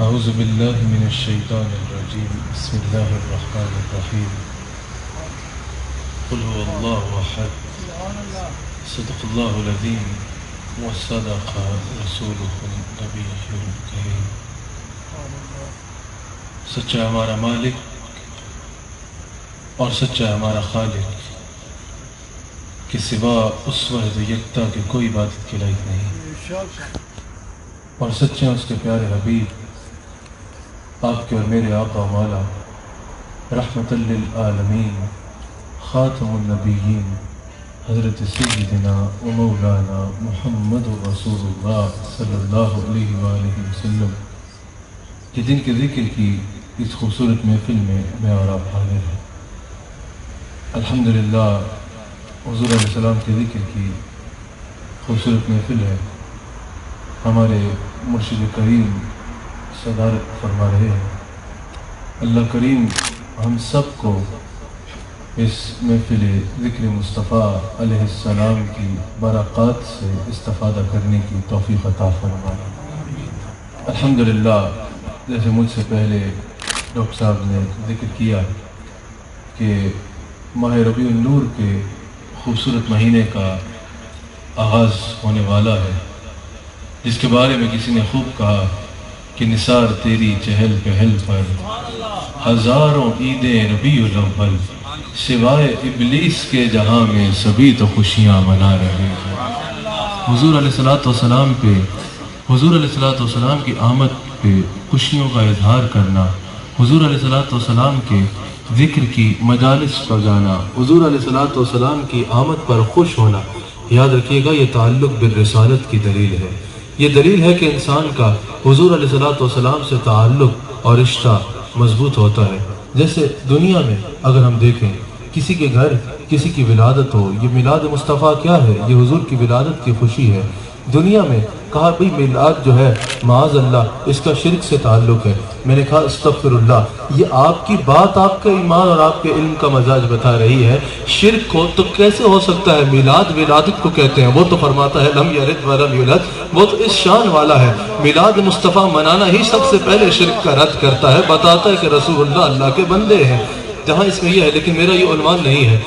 اعوذ باللہ من الشیطان الرجیم بسم اللہ الرحمن الرحیم قل هو اللہ احد صدق اللہ العظیم وصدق رسولہ النبی الکریم۔ سچا ہمارا مالک اور سچا ہمارا خالق کہ سوا اس واحد یکتا کے کوئی عبادت کے لائق نہیں، اور سچے اس کے پیارے حبیب آپ کے اور میرے آقا و مولا رحمت للعالمین خاتم النبیین حضرت سیدنا و مولانا محمد رسول اللہ صلی اللہ علیہ وآلہ وسلم کہ جن کے ذکر کی اس خوبصورت محفل میں اور آپ حاضر ہیں۔ الحمدللہ حضور علیہ السلام کے ذکر کی خوبصورت محفل ہے۔ ہمارے مرشد کریم صدارت فرما رہے ہیں۔ اللہ کریم ہم سب کو اس محفل ذکر مصطفیٰ علیہ السلام کی برکات سے استفادہ کرنے کی توفیق عطا فرمائے۔ الحمدللہ جیسے مجھ سے پہلے ڈاکٹر صاحب نے ذکر کیا کہ ماہ ربیع النور کے خوبصورت مہینے کا آغاز ہونے والا ہے، جس کے بارے میں کسی نے خوب کہا کہ نثار تیری چہل پہل پر ہزاروں عیدیں ربیع الاول، سوائے ابلیس کے جہاں میں سبھی تو خوشیاں منا رہے ہیں۔ حضور علیہ السلام کی آمد پہ خوشیوں کا اظہار کرنا، حضور علیہ السلام کے ذکر کی مجالس پر جانا، حضور علیہ السلام کی آمد پر خوش ہونا، یاد رکھیے گا یہ تعلق بالرسالت کی دلیل ہے۔ یہ دلیل ہے کہ انسان کا حضور علیہ السلام سے تعلق اور رشتہ مضبوط ہوتا ہے۔ جیسے دنیا میں اگر ہم دیکھیں کسی کے گھر کسی کی ولادت ہو، یہ میلاد مصطفیٰ کیا ہے؟ یہ حضور کی ولادت کی خوشی ہے۔ دنیا میں کہا بھئی میلاد جو ہے معاذ اللہ اس کا شرک سے تعلق ہے، میں نے کہا استغفر اللہ، یہ آپ کی بات آپ کا ایمان اور آپ کے علم کا مزاج بتا رہی ہے۔ شرک ہو تو کیسے ہو سکتا ہے؟ میلاد ولادت کو کہتے ہیں، وہ تو فرماتا ہے لم یلد ولم یولد، وہ تو اس شان والا ہے۔ میلاد مصطفیٰ منانا ہی سب سے پہلے شرک کا رد کرتا ہے، بتاتا ہے کہ رسول اللہ اللہ کے بندے ہیں، جہاں اس میں یہ ہے۔ لیکن میرا یہ عنوان نہیں ہے،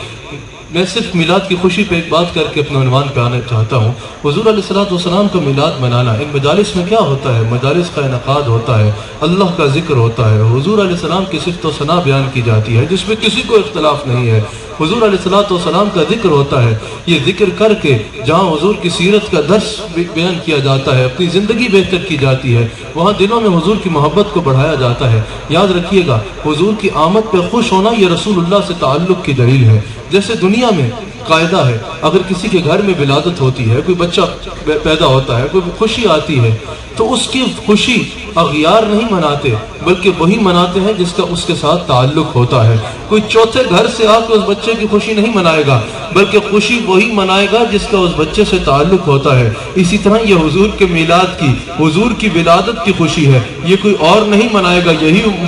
میں صرف میلاد کی خوشی پہ ایک بات کر کے اپنے عنوان پہ آنا چاہتا ہوں۔ حضور علیہ السلام کا میلاد منانا، ان مجالس میں کیا ہوتا ہے؟ مجالس کا انعقاد ہوتا ہے، اللہ کا ذکر ہوتا ہے، حضور علیہ السلام کی صفت و ثنا بیان کی جاتی ہے جس میں کسی کو اختلاف نہیں ہے، حضور علیہ السلام کا ذکر ہوتا ہے۔ یہ ذکر کر کے جہاں حضور کی سیرت کا درس بیان کیا جاتا ہے، اپنی زندگی بہتر کی جاتی ہے، وہاں دلوں میں حضور کی محبت کو بڑھایا جاتا ہے۔ یاد رکھیے گا حضور کی آمد پہ خوش ہونا یہ رسول اللہ سے تعلق کی دلیل ہے۔ جیسے دنیا میں قاعدہ ہے اگر کسی کے گھر میں ولادت ہوتی ہے، کوئی بچہ پیدا ہوتا ہے، کوئی خوشی آتی ہے تو اس کی خوشی اغیار نہیں مناتے بلکہ وہی مناتے ہیں جس کا اس کے ساتھ تعلق ہوتا ہے۔ کوئی چوتھے گھر سے آ کے اس بچے کی خوشی نہیں منائے گا بلکہ خوشی وہی منائے گا جس کا اس بچے سے تعلق ہوتا ہے۔ اسی طرح یہ حضور کے میلاد کی، حضور کی ولادت کی خوشی ہے، یہ کوئی اور نہیں منائے گا،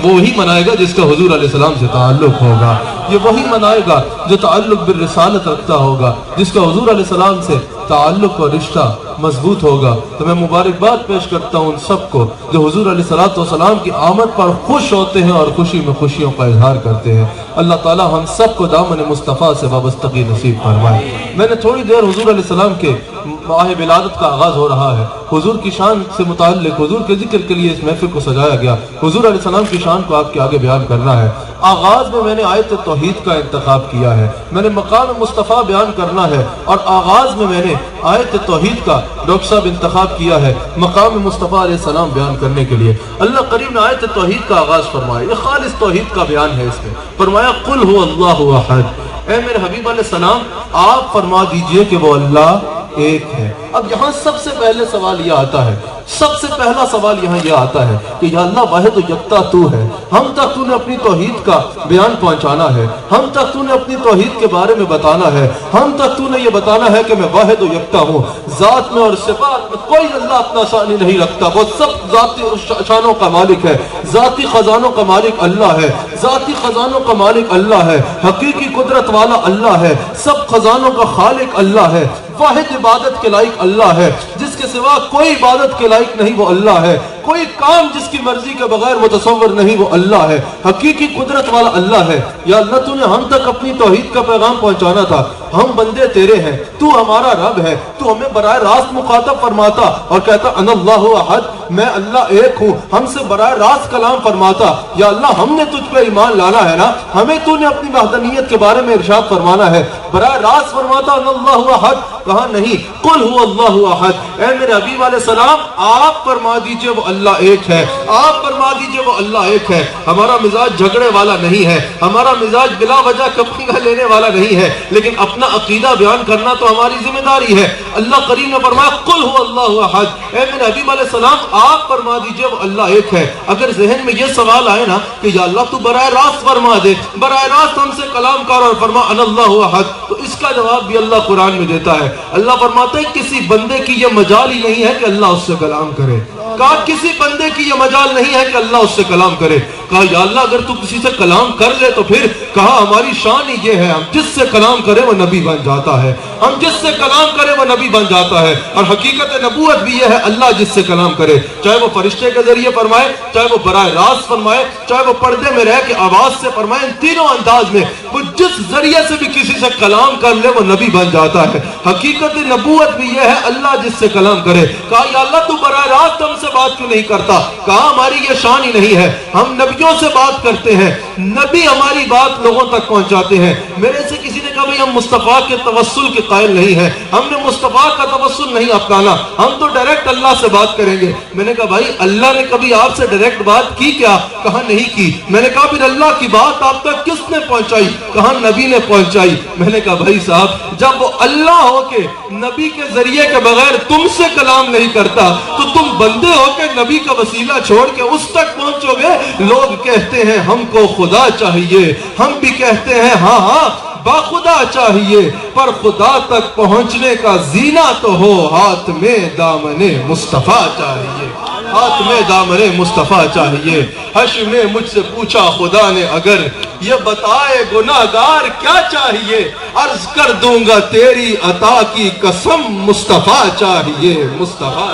وہی منائے گا جس کا حضور علیہ السلام سے تعلق ہوگا۔ یہ وہی منائے گا جو تعلق بالرسالت رکھتا ہوگا، جس کا حضور علیہ السلام سے تعلق اور رشتہ مضبوط ہوگا۔ تو میں مبارکباد پیش کرتا ہوں ان سب کو جو حضور علیہ السلام کی آمد پر خوش ہوتے ہیں اور خوشی میں خوشیوں کا اظہار کرتے ہیں۔ اللہ تعالی ہم سب کو دامن مصطفیٰ سے وابستگی نصیب فرمائے۔ میں نے تھوڑی دیر حضور علیہ السلام کے ماہ ولادت کا آغاز ہو رہا ہے، حضور کی شان سے متعلق حضور کے ذکر کے لیے اس محفل کو سجایا گیا، حضور علیہ السلام کی شان کو آپ کے آگے بیان کرنا ہے۔ آغاز میں نے آیت توحید کا انتخاب کیا ہے، میں نے مقام مصطفیٰ بیان کرنا ہے، اور آغاز میں نے آیت توحید کا ڈاکٹر صاحب انتخاب کیا ہے مقام مصطفیٰ علیہ السلام بیان کرنے کے لیے۔ اللہ کریم نے آیت توحید کا آغاز فرمایا، یہ خالص توحید کا بیان ہے۔ اس میں فرمایا قل هو اللہ احد، اے میرے حبیب علیہ السلام آپ فرما دیجئے کہ وہ اللہ ایک ہے۔ اب یہاں سب سے پہلے سوال یہ آتا ہے، سب سے پہلا سوال یہاں یہ آتا ہے کہ یا اللہ واحد و یکتا تو ہے، ہم تک تو نے اپنی توحید کا بیان پہنچانا ہے، ہم تک تو نے اپنی توحید کے بارے میں بتانا ہے، ہم تک تو نے یہ بتانا ہے کہ میں واحد و یکتا ہوں، ذات میں اور صفات میں کوئی اللہ اپنا ثانی نہیں رکھتا، وہ سب ذاتی شانوں کا مالک ہے، ذاتی خزانوں کا مالک اللہ ہے، ذاتی خزانوں کا مالک اللہ ہے، حقیقی قدرت والا اللہ ہے، سب خزانوں کا خالق اللہ ہے، واحد عبادت کے لائق اللہ ہے، جس کے سوا کوئی عبادت کے لائق نہیں وہ اللہ ہے۔ کوئی کام جس کی مرضی کے بغیر متصور نہیں وہ اللہ ہے، حقیقی قدرت والا اللہ ہے۔ یا اللہ تو نے ہم تک اپنی توحید کا پیغام پہنچانا تھا، ہم بندے تیرے ہیں، تو ہمارا رب ہے، تو ہمیں براہ راست مخاطب فرماتا اور کہتا انا اللہ احد، میں اللہ ایک ہوں، ہم سے براہ راست کلام فرماتا یا اللہ ہم نے تجھ پہ ایمان لانا ہے نا، ہمیں تو نے اپنی وحدانیت کے بارے میں ارشاد فرمانا ہے، براہ راست فرماتا انا اللہ احد، کہا نہیں قل هو اللہ احد، اے میرے حبیب علیہ السلام آپ فرما دیجئے وہ اللہ ایک ہے، آپ فرما دیجئے وہ اللہ ایک ہے۔ ہمارا مزاج جھگڑے والا نہیں ہے، ہمارا مزاج بلا وجہ کپنگا لینے والا نہیں ہے، لیکن اپنا عقیدہ بیان کرنا تو ہماری ذمہ داری ہے۔ اللہ کریم نے فرمایا قل هو اللہ احد، اے میرے حبیب علیہ السلام آپ فرما دیجئے وہ اللہ ایک ہے۔ اگر ذہن میں یہ سوال آئے نا کہ یا اللہ تو براہ راست فرما دے، براہ راست ہم سے کلام کر اور فرما انا اللہ احد، تو اس کا جواب بھی اللہ قرآن میں دیتا ہے۔ اللہ فرماتا ہے کسی بندے کی یہ مجال ہی نہیں ہے کہ اللہ اس سے کلام کرے، کہا کسی بندے کی یہ مجال نہیں ہے کہ اللہ اس سے کلام کرے۔ کہا یا اللہ اگر تو کسی سے کلام کر لے تو پھر، کہا ہماری شان ہی یہ ہے ہم جس سے کلام کرے وہ نبی بن جاتا ہے، ہم جس سے کلام کرے وہ نبی بن جاتا ہے۔ اور حقیقت نبوت بھی یہ ہے اللہ جس سے کلام کرے، چاہے وہ فرشتے کے ذریعے فرمائے، چاہے وہ براہ راست فرمائے، چاہے وہ پردے میں رہ کے آواز سے فرمائے، ان تینوں انداز میں وہ جس ذریعے سے بھی کسی سے کلام کر لے وہ نبی بن جاتا ہے۔ حقیقت نبوت بھی یہ ہے اللہ جس سے کلام کرے۔ کہا یا اللہ تو براہ راست ہم سے بات کیوں نہیں کرتا؟ کہا ہماری یہ شان ہی نہیں ہے، ہم نبیوں سے بات کرتے ہیں، نبی ہماری بات لوگوں تک پہنچاتے ہیں۔ میرے سے کسی نے کہا بھئی ہم مصطفیٰ کے توسل کے قائل نہیں ہیں، ہم نے مصطفیٰ کا توسل نہیں اپنانا، ہم تو ڈائریکٹ اللہ سے بات کریں گے۔ میں نے کہا بھائی اللہ نے کبھی آپ سے ڈائریکٹ بات کی کیا؟ کہا نہیں کی۔ میں نے کہا پھر اللہ کی بات آپ تک کس نے پہنچائی؟ کہا نبی نے پہنچائی۔ میں نے کہا بھائی صاحب جب وہ اللہ ہو کے نبی کے ذریعے کے بغیر تم سے کلام نہیں کرتا تو تم بندے ہو کے نبی کا وسیلہ چھوڑ کے اس تک پہنچو گے۔ لوگ کہتے ہیں ہم کو خدا چاہیے، ہم بھی کہتے ہیں ہاں ہاں با خدا چاہیے، پر خدا تک پہنچنے کا زینہ تو ہو، ہاتھ میں دامن مصطفیٰ چاہیے، ہاتھ میں دامن مصطفیٰ چاہیے۔ حشر نے مجھ سے پوچھا خدا نے اگر، یہ بتائے گناہگار کیا چاہیے، عرض کر دوں گا تیری عطا کی قسم مصطفیٰ چاہیے، مصطفیٰ۔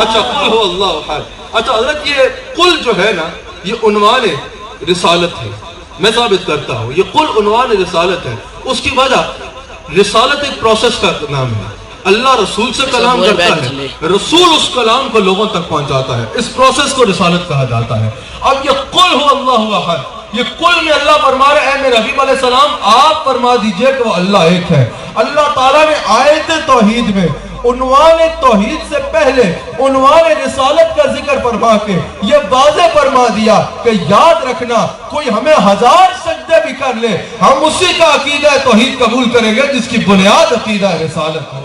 اچھا قل ہو اللہ احد، اچھا حضرت یہ قل جو ہے نا یہ عنوان رسالت ہے، میں ثابت کرتا ہوں یہ قل عنوان رسالت ہے۔ اس کی وجہ رسالت ایک پروسیس کا نام ہے، اللہ رسول سے کلام کرتا ہے، رسول اس کلام کو لوگوں تک پہنچاتا ہے، اس پروسیس کو رسالت کہا جاتا ہے۔ اب یہ قل ہو اللہ احد، یہ قل میں اللہ فرما رہے ہیں میرے حبیب علیہ السلام آپ فرما دیجئے کہ وہ اللہ ایک ہے۔ اللہ تعالیٰ نے آیت توحید میں عنوان توحید سے پہلے عنوان رسالت کا ذکر فرما کے یہ واضح فرما دیا کہ یاد رکھنا کوئی ہمیں 1000 سجدے بھی کر لے ہم اسی کا عقیدہ توحید قبول کریں گے جس کی بنیاد عقیدہ رسالت ہو۔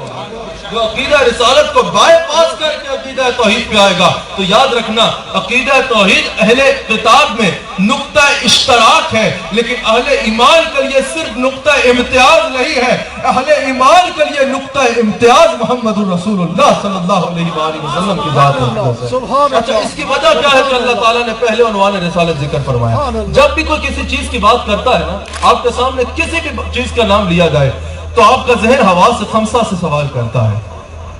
جو عقیدہ رسالت کو بائی پاس کر کے عقیدہ توحید پہ آئے گا تو یاد رکھنا عقیدہ توحید اہل کتاب میں نقطہ اشتراک ہے، لیکن اہل ایمان کے لیے صرف نقطہ امتیاز نہیں ہے، اہل ایمان کے لیے نقطہ امتیاز محمد رسول اللہ صلی اللہ علیہ وآلہ وسلم کی ذات ہے۔ اچھا اس کی وجہ کیا ہے کہ اللہ تعالیٰ نے پہلے عنوان رسالت ذکر فرمایا؟ جب بھی کوئی کسی چیز کی بات کرتا ہے نا، آپ کے سامنے کسی بھی چیز کا نام لیا جائے تو آپ کا ذہن حواس خمسہ سے سوال کرتا ہے۔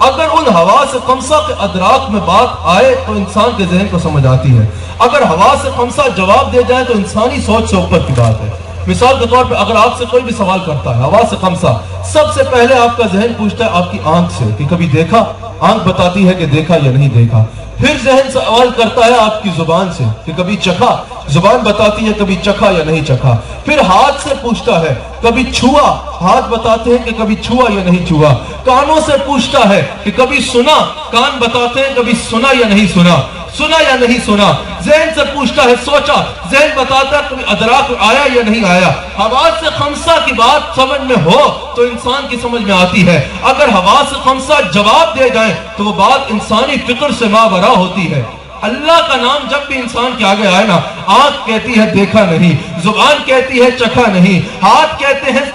اگر ان حواس خمسہ کے ادراک میں بات آئے تو انسان کے ذہن کو سمجھ آتی ہے، اگر حواس خمسہ جواب دے جائے تو انسانی سوچ سے اوپر کی بات ہے۔ مثال کے طور پہ اگر آپ سے کوئی بھی سوال کرتا ہے حواس خمسہ، سب سے پہلے آپ کا ذہن پوچھتا ہے آپ کی آنکھ سے کہ کبھی دیکھا، آنکھ بتاتی ہے کہ دیکھا یا نہیں دیکھا۔ پھر ذہن سوال کرتا ہے آپ کی زبان سے کہ کبھی چکھا، زبان بتاتی ہے کبھی چکھا یا نہیں چکھا۔ پھر ہاتھ سے پوچھتا ہے کبھی چھوا، ہاتھ بتاتے ہیں کہ کبھی چھوا یا نہیں چھوا۔ کانوں سے پوچھتا ہے کہ کبھی سنا، کان بتاتے ہیں کبھی سنا یا نہیں سنا، سنا یا نہیں سنا۔ ذہن سے پوچھتا ہے سوچا، ذہن بتاتا ہے کبھی ادراک آیا یا نہیں آیا۔ حواس خمسہ کی بات سمجھ میں ہو تو انسان کی سمجھ میں آتی ہے، اگر حواس خمسہ جواب دے جائیں تو وہ بات انسانی فکر سے ماورا ہوتی ہے۔ اللہ کا نام جب بھی انسان کے آگے آئے نا، آنکھ کہتی ہے دیکھا نہیں، زبان کہتی ہے چکھا نہیں، ہاتھ کہتے ہیں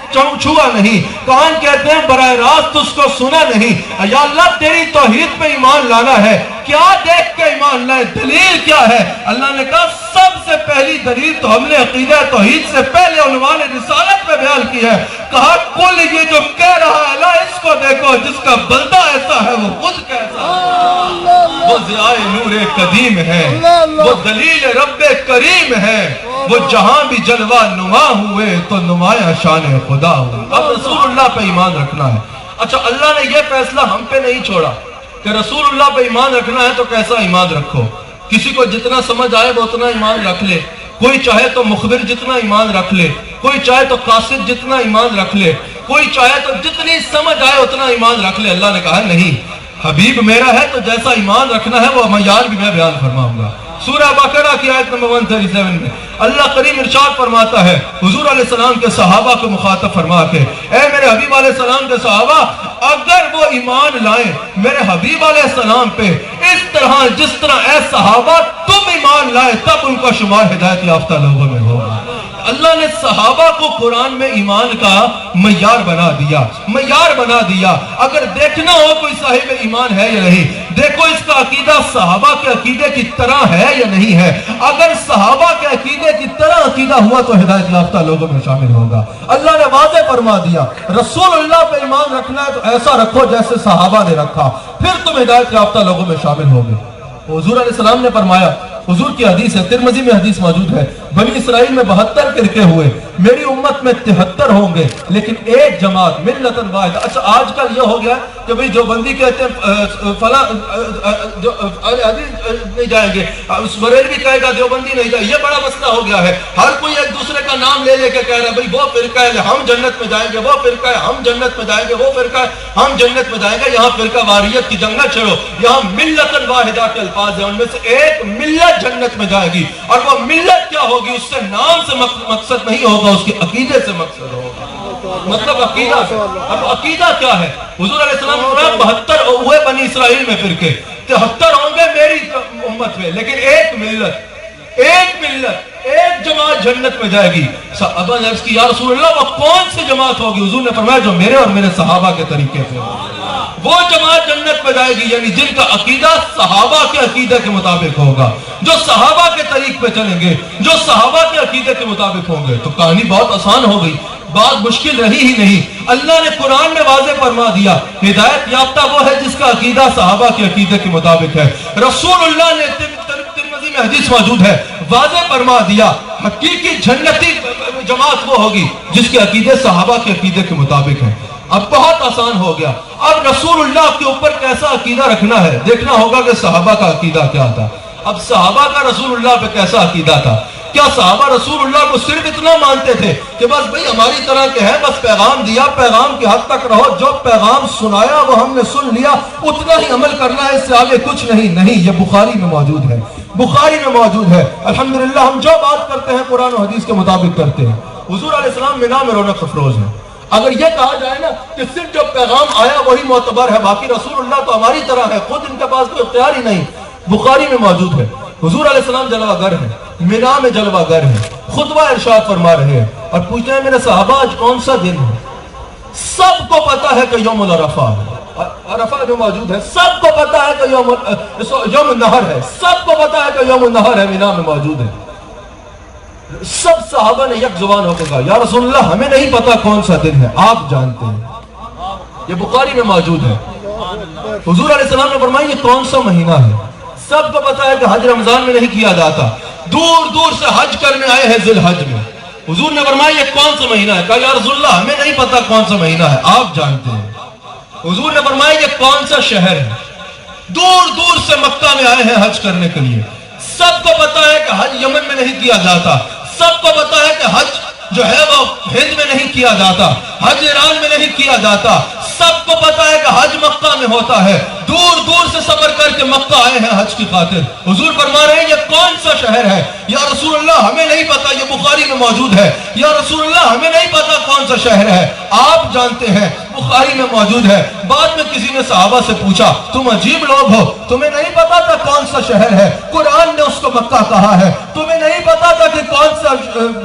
چھوا نہیں، کان کہتے ہیں براہ راست اس کو سنا نہیں۔ یا اللہ تیری توحید پہ ایمان لانا ہے، کیا دیکھ کے ایمان لائے؟ دلیل کیا ہے؟ اللہ نے کہا سب سے پہلی دلیل تو ہم نے عقیدہ توحید سے پہلے عنوان رسالت میں بیان کی ہے. کہا کل یہ جو کہہ رہا ہے لا اس کو دیکھو جس کا بندہ ایسا ہے وہ خود کیسا ہے. وہ ضیاء نور قدیم ہے، وہ دلیل رب کریم ہے، وہ جہاں بھی جلوہ نما ہوئے تو نمایاں شان خدا ہوئے. اب رسول اللہ پہ ایمان رکھنا ہے. اچھا اللہ نے یہ فیصلہ ہم پہ نہیں چھوڑا کہ رسول اللہ پہ ایمان رکھنا ہے تو کیسا ایمان رکھو. کسی کو جتنا سمجھ آئے وہ اتنا ایمان رکھ لے. کوئی چاہے تو مخبر جتنا ایمان رکھ لے، کوئی چاہے تو قاصد جتنا ایمان رکھ لے، کوئی چاہے تو جتنی سمجھ آئے اتنا ایمان رکھ لے. اللہ نے کہا نہیں، حبیب میرا ہے تو جیسا ایمان رکھنا ہے وہ معیار بھی میں بیان فرماؤں گا. سورہ بقرہ کی آیت نمبر 137 میں اللہ کریم ارشاد فرماتا ہے حضور علیہ السلام کے صحابہ کو مخاطب فرما کے، اے میرے حبیب علیہ السلام کے صحابہ، اگر وہ ایمان لائیں میرے حبیب علیہ السلام پہ اس طرح جس طرح اے صحابہ تم ایمان لائے، تب ان کا شمار ہدایت یافتہ لوگوں میں ہوگا. اللہ نے صحابہ کو قرآن میں ایمان کا معیار بنا دیا، معیار بنا دیا. اگر دیکھنا ہو کوئی صاحب ایمان ہے یا نہیں، دیکھو اس کا عقیدہ صحابہ کے عقیدے کی طرح ہے یا نہیں ہے. اگر صحابہ کے عقیدے کی طرح عقیدہ ہوا تو ہدایت یافتہ لوگوں میں شامل ہوگا. اللہ نے واضح فرما دیا رسول اللہ پہ ایمان رکھنا ہے تو ایسا رکھو جیسے صحابہ نے رکھا، پھر تم ہدایت یافتہ لوگوں میں شامل ہوگے. حضور علیہ السلام نے فرمایا، حضور کی حدیث ہے، ترمذی میں حدیث موجود ہے، بنی اسرائیل میں 72 فرقے ہوئے، میری امت میں 73 ہوں گے لیکن ایک جماعت ملتن واحد. اچھا آج کل یہ ہو گیا کہ بھئی جو بندی کہتے ہیں فلاں حدیث نہیں جائیں گے، بریلوی کہے گا دیوبندی نہیں جائے. یہ بڑا مسئلہ ہو گیا ہے. ہر کوئی ایک دوسرے کا نام لے لے کے کہہ رہا ہے بھئی وہ فرقہ ہے ہم جنت میں جائیں گے، وہ فرقہ ہے ہم جنت میں جائیں گے، وہ فرقہ ہے ہم جنت میں جائیں گے. یہاں فرقہ واریت کی جنگ نہ چھڑو، یہاں ملتن واحدہ کے الفاظ ہیں، ان میں سے ایک ملت جنت میں جائے گی. اور وہ ملت کیا ہوگی؟ اس سے نام سے مقصد نہیں ہوگا، اس کے عقیدے سے مقصد ہوگا. مطلب عقیدہ سے. اب عقیدہ کیا ہے؟ حضور علیہ السلام نے 72 ہوئے بنی اسرائیل میں فرقے، 73 ہوں گے میری امت میں، لیکن ایک ملت، ایک جماعت جنت میں جائے گی. صحابہ نے عرض کی یا رسول اللہ وہ کون سی جماعت ہوگی؟ حضور نے فرمایا جو میرے اور میرے صحابہ کے طریقے سے وہ جماعت جنت میں جائے گی، یعنی جن کا عقیدہ صحابہ کے عقیدے کے مطابق ہوگا، جو صحابہ کے طریق پہ چلیں گے، جو صحابہ کے عقیدے کے مطابق ہوں گے. تو کہانی بہت آسان ہو گئی، بات مشکل رہی ہی نہیں. اللہ نے قرآن میں واضح فرما دیا ہدایت یافتہ وہ ہے جس کا عقیدہ صحابہ کے عقیدے کے مطابق ہے. رسول اللہ نے ترمذی میں حدیث موجود ہے واضح فرما دیا حقیقی جنتی جماعت وہ ہوگی جس کے عقیدے صحابہ کے عقیدے کے مطابق ہیں. اب بہت آسان ہو گیا. اب رسول اللہ کے اوپر کیسا عقیدہ رکھنا ہے دیکھنا ہوگا کہ صحابہ کا عقیدہ کیا تھا. اب صحابہ کا رسول اللہ پہ کیسا عقیدہ تھا؟ کیا صحابہ رسول اللہ کو صرف اتنا مانتے تھے کہ بس بھئی ہماری طرح کے ہیں، بس پیغام دیا، پیغام کے حد تک رہو، جو پیغام سنایا وہ ہم نے سن لیا، اتنا ہی عمل کرنا ہے، اس سے آگے کچھ نہیں؟ نہیں، یہ بخاری میں موجود ہے، بخاری میں موجود ہے. الحمدللہ ہم جو بات کرتے ہیں قرآن و حدیث کے مطابق کرتے ہیں. حضور علیہ السلام مینا میں رونق افروز ہے. اگر یہ کہا جائے نا کہ صرف جو پیغام آیا وہی معتبر ہے، باقی رسول اللہ تو ہماری طرح ہے، خود ان کے پاس کوئی اختیار ہی نہیں. بخاری میں موجود ہے حضور علیہ السلام جلوہ گر ہیں، مینا میں جلوہ گر ہیں، خطبہ ارشاد فرما رہے ہیں اور پوچھتے ہیں میرے صحابہ آج کون سا دن ہے؟ سب کو پتا ہے کہ یوم العرفہ ہے، عرفہ جو موجود ہے سب کو پتا ہے کہ یوم النحر ہے، سب کو پتا ہے کہ یوم النحر ہے، مینا میں موجود ہے. سب صحابہ نے یک زبان ہو کے کہا یا رسول اللہ ہمیں نہیں پتا کون سا دن ہے، آپ جانتے ہیں. یہ بخاری میں موجود ہے. حضور علیہ السلام نے فرمایا یہ کون سا مہینہ ہے؟ سب کو پتا ہے کہ حج رمضان میں نہیں کیا جاتا، دور دور سے حج کرنے آئے ہیں ذی الحج میں. حضور نے فرمایا یہ کون سا مہینہ ہے؟ کہا یا رسول اللہ ہمیں نہیں پتا کون سا مہینہ ہے، آپ جانتے ہیں. حضور نے فرمایا یہ کون سا شہر ہے؟ دور دور سے مکہ میں آئے ہیں حج کرنے کے لیے. سب کو پتا ہے کہ حج یمن میں نہیں کیا جاتا، سب کو پتا ہے کہ حج جو ہے وہ ہند میں نہیں کیا جاتا، حج ایران میں نہیں کیا جاتا. سب کو پتا ہے کہ حج مکہ میں ہوتا ہے، دور دور سے سفر کر کے مکہ آئے ہیں حج کی خاطر. حضور فرما رہے ہیں یہ کون سا شہر ہے؟ یا رسول اللہ ہمیں نہیں پتا، یہ بخاری میں موجود ہے. یا رسول اللہ ہمیں نہیں پتا کون سا شہر ہے، آپ جانتے ہیں، بخاری میں موجود ہے. بعد میں کسی نے صحابہ سے پوچھا تم عجیب لوگ ہو، تمہیں نہیں پتا تھا کون سا شہر ہے؟ قرآن نے اس کو مکہ کہا ہے، تمہیں نہیں پتا تھا کہ کون سا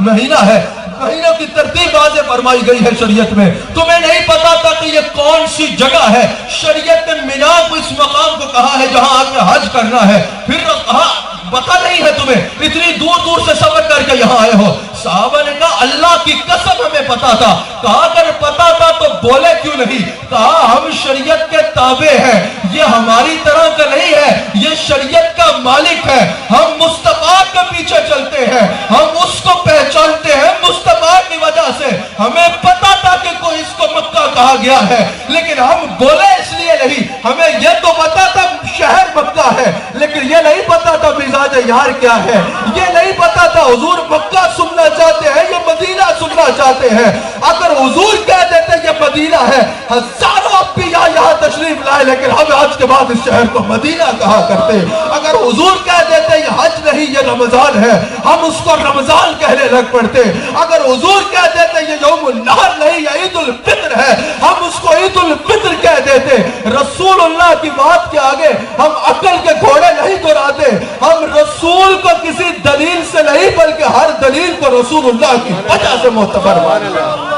مہینہ ہے؟ مہینوں کی ترتیب واضح فرمائی گئی ہے شریعت میں. تمہیں نہیں پتا تھا کہ یہ کون سی جگہ ہے. شریعت نے مینا کو اس مقام کو کہا ہے جہاں آپ نے حج کرنا ہے. پھر کہا پتا نہیں ہے تمہیں, اتنی دور دور سے سفر کر کے یہاں آئے ہو. صحابہ نے کہا اللہ کی قسم ہمیں پتا تھا. کہا اگر پتا تھا تو بولے کیوں نہیں. کہا ہم شریعت کے تابع ہیں, یہ ہماری طرح کا نہیں ہے, یہ شریعت کا مالک ہے. ہم مصطفیٰ کے پیچھے چلتے ہیں, ہم اس کو پہچانتے ہیں مصطفیٰ کی وجہ سے. ہمیں پتا تھا کہ کوئی اس کو مکہ کہا گیا ہے, لیکن ہم بولے اس لیے نہیں. ہمیں یہ تو پتا تھا شہر مکہ ہے, لیکن یہ نہیں پتا تھا مزاج یار کیا ہے. یہ نہیں پتا تھا حضور مکہ سننا چاہتے ہیں یا مدینہ سننا چاہتے ہیں. اگر حضور کہہ دیتے یہ مدینہ ہے, ہزاروں انبیاء یہاں تشریف لائے, لیکن ہم آج کے بعد اس شہر کو مدینہ کہا کرتے. اگر حضور کہہ دیتے یہ حج نہیں یہ رمضان ہے, ہم اس کو رمضان کہنے لگ پڑتے. اگر حضور کہہ دیتے یہ یوم النحر نہیں یہ عید الفطر ہے, ہم اس کو عید الفطر کہہ دیتے. رسول اللہ کی بات کے آگے ہم عقل کے گھوڑے نہیں دوڑاتے. ہم رسول کو کسی دلیل سے نہیں بلکہ ہر دلیل کو رسول اللہ کی وجہ سے معتبر مانتے ہیں.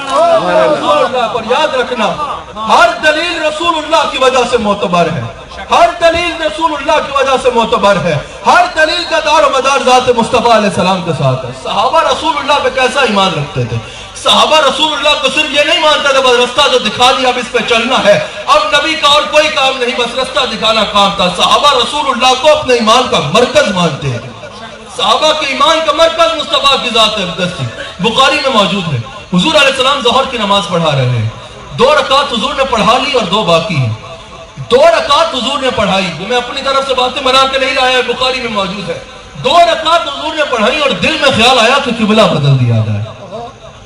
اور یاد رکھنا ہر دلیل رسول اللہ کی وجہ سے معتبر ہے. ہر دلیل رسول اللہ کی وجہ سے معتبر ہے. ہر دلیل کا دار و مدار ذات مصطفیٰ علیہ السلام کے ساتھ ہے. صحابہ رسول اللہ پہ کیسا ایمان رکھتے تھے. صحابہ رسول اللہ کو صرف یہ نہیں مانتے تھے بس رستہ جو دکھا دیا اب اس پہ چلنا ہے, اب نبی کا اور کوئی کام نہیں, بس رستہ دکھانا کام تھا. صحابہ رسول اللہ کو اپنے ایمان کا مرکز مانتے ہیں. صحابہ کے ایمان کا مرکز مصطفیٰ کی ذات اقدس تھی. بخاری میں موجود ہے حضور علیہ السلام ظہر کی نماز پڑھا رہے ہیں. 2 رکعت حضور نے پڑھا لی اور 2 باقی ہیں. 2 رکعت حضور نے پڑھائی, میں اپنی طرف سے باتیں بنا کے نہیں لایا, بخاری میں موجود ہے. 2 رکعت حضور نے پڑھائی اور دل میں خیال آیا کہ قبلہ بدل دیا جائے.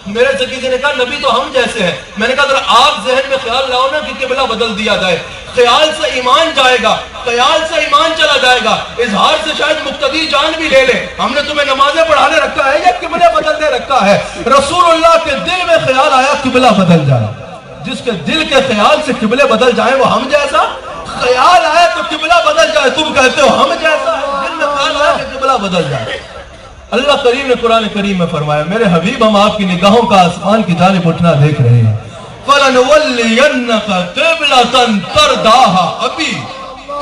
میرے سکیزے نے کہا نبی تو ہم جیسے ہیں. میں نے کہا ذرا آپ ذہن میں خیال لاؤ نا کہ قبلہ بدل دیا جائے. خیال سے ایمان جائے گا, خیال سے ایمان چلا جائے گا, اظہار سے شاید مقتدی جان بھی لے لے. ہم نے تمہیں نمازیں پڑھانے رکھا ہے یا قبلہ بدلنے رکھا ہے. رسول اللہ کے دل میں خیال آیا قبلہ بدل جائے. جس کے دل کے خیال سے قبلے بدل جائیں وہ ہم جیسا. خیال آئے تو قبلہ بدل جائے, تم کہتے ہو ہم جیسا ہے. دل میں خیال آیا کہ قبلہ بدل جائے. اللہ کریم نے قرآن کریم میں فرمایا میرے حبیب ہم آپ کی نگاہوں کا آسمان کی جانب اٹھنا دیکھ رہے ہیں. فَلَنُوَلِّيَنَّكَ قِبْلَةً تَرْضَاهَا. ابھی